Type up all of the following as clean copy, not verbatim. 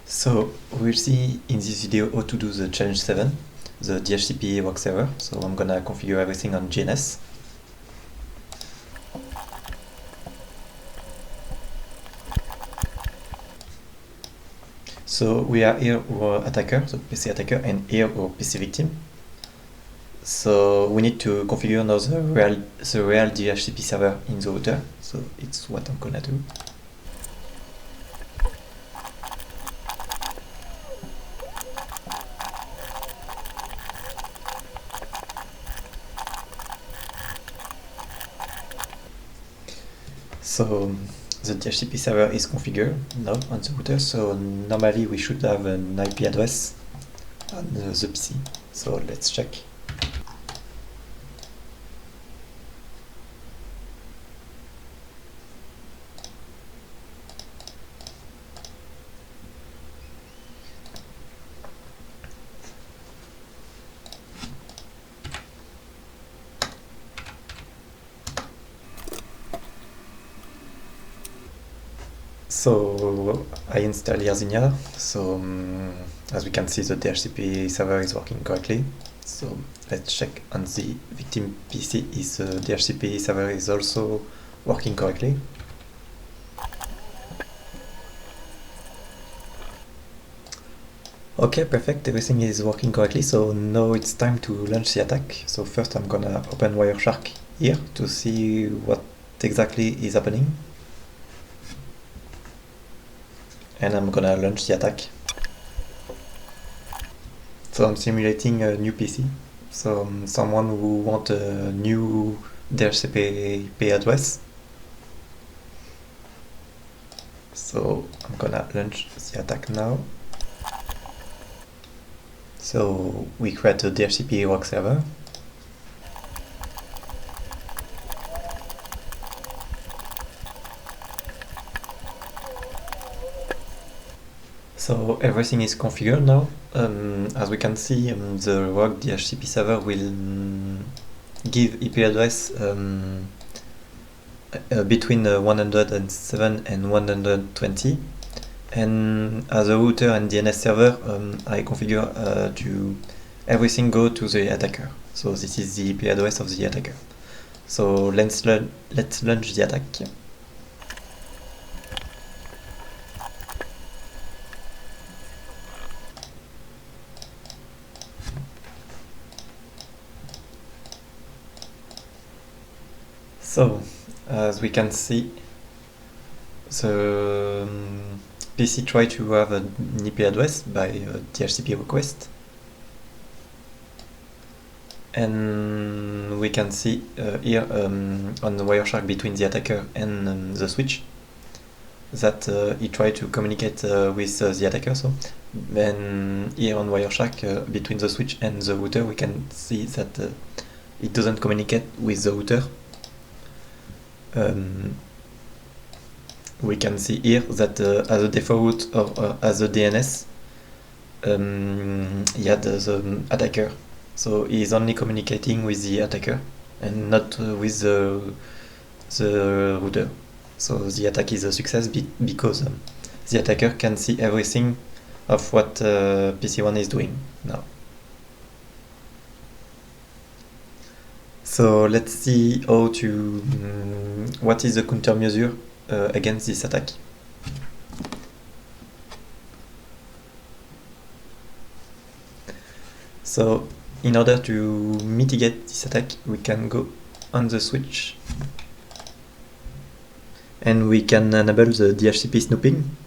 So we'll see in this video how to do the challenge 7, the DHCP work server. So I'm gonna configure everything on GNS. So we are here our attacker, the PC attacker, and here our PC victim. So we need to configure now the real DHCP server in the router. So it's what I'm gonna do. So the DHCP server is configured now on the router, so normally we should have an IP address on the PC. So let's check. So I install Yersinia. So as we can see, the DHCP server is working correctly. So let's check on the victim PC if the DHCP server is also working correctly. Okay, perfect, everything is working correctly. So now it's time to launch the attack. So first I'm gonna open Wireshark here to see what exactly is happening. And I'm gonna launch the attack. So I'm simulating a new PC. So someone who wants a new DHCP IP address. So I'm gonna launch the attack now. So we create a DHCP work server. So everything is configured now. As we can see, the work DHCP server will give IP address between 107 and 120. And as a router and DNS server, I configure to everything go to the attacker. So this is the IP address of the attacker. So let's launch the attack. So as we can see, the PC tried to have an IP address by DHCP request, and we can see here on the Wireshark between the attacker and the switch that he tried to communicate with the attacker. So then here on Wireshark between the switch and the router, we can see that it doesn't communicate with the router. We can see here that as a default or as a DNS, he had the attacker. So he is only communicating with the attacker and not with the router. So the attack is a success because the attacker can see everything of what PC1 is doing now. So let's see how to what is the countermeasure against this attack. So in order to mitigate this attack, we can go on the switch and we can enable the DHCP snooping.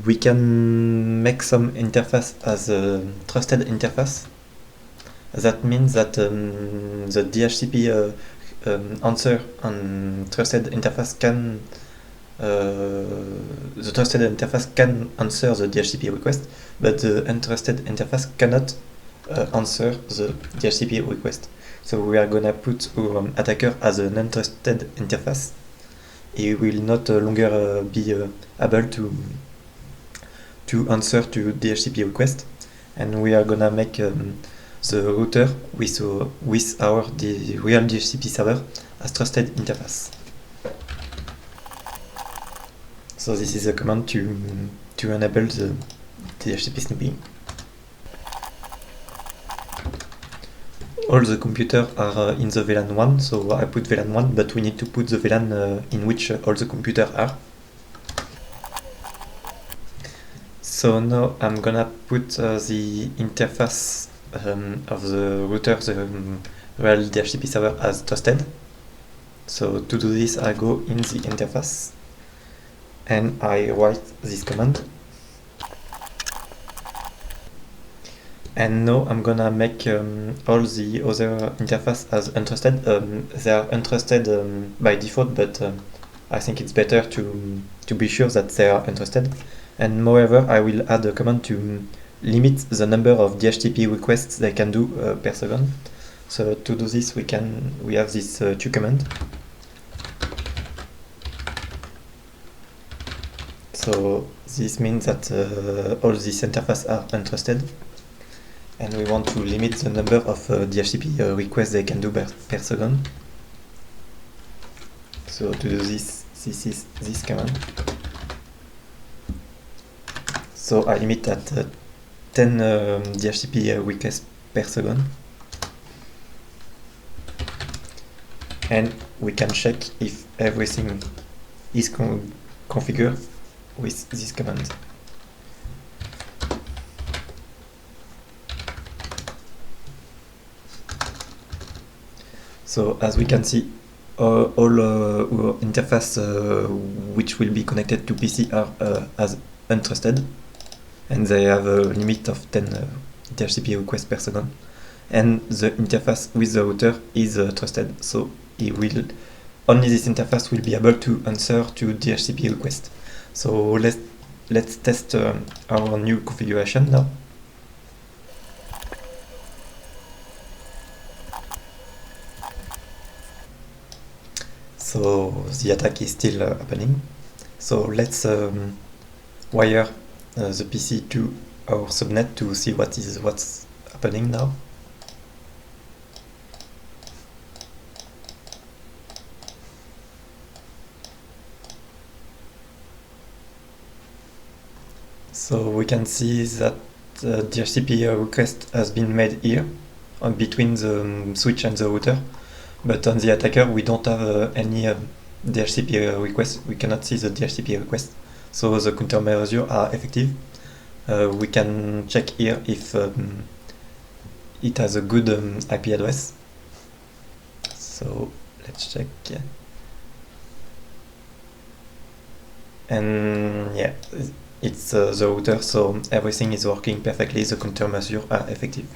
We can make some interface as a trusted interface. That means that the DHCP answer on trusted interface can the trusted interface can answer the DHCP request, but the untrusted interface cannot answer the DHCP request. So we are gonna put our attacker as an untrusted interface. He will not longer be able to answer to DHCP request, and we are gonna make the router with our real DHCP server as trusted interface. So this is a command to to enable the DHCP snooping. All the computers are in the VLAN 1, so I put VLAN 1, but we need to put the VLAN in which all the computers are. So now I'm gonna put the interface of the router, the real DHCP server, as trusted. So to do this, I go in the interface and I write this command. And now I'm gonna make all the other interface as untrusted. They are untrusted by default, but I think it's better to be sure that they are untrusted. And moreover, I will add a command to limit the number of DHCP requests they can do per second. So to do this, we have this two command. So this means that all these interfaces are untrusted, and we want to limit the number of DHCP requests they can do per second. So to do this, this is this command. So I limit at 10 DHCP requests per second. And we can check if everything is configured with this command. So as we can see, all our interface which will be connected to PC are as untrusted, and they have a limit of 10 DHCP requests per second. And the interface with the router is trusted, so only this interface will be able to answer to DHCP requests. So let's test our new configuration now. So the attack is still happening. So let's wire the PC to our subnet to see what's happening now. So we can see that the DHCP request has been made here between the switch and the router, but on the attacker we don't have any DHCP request. We cannot see the DHCP request, so the countermeasures are effective. We can check here if it has a good IP address. So let's check. And yeah, it's the router, so everything is working perfectly. The countermeasures are effective.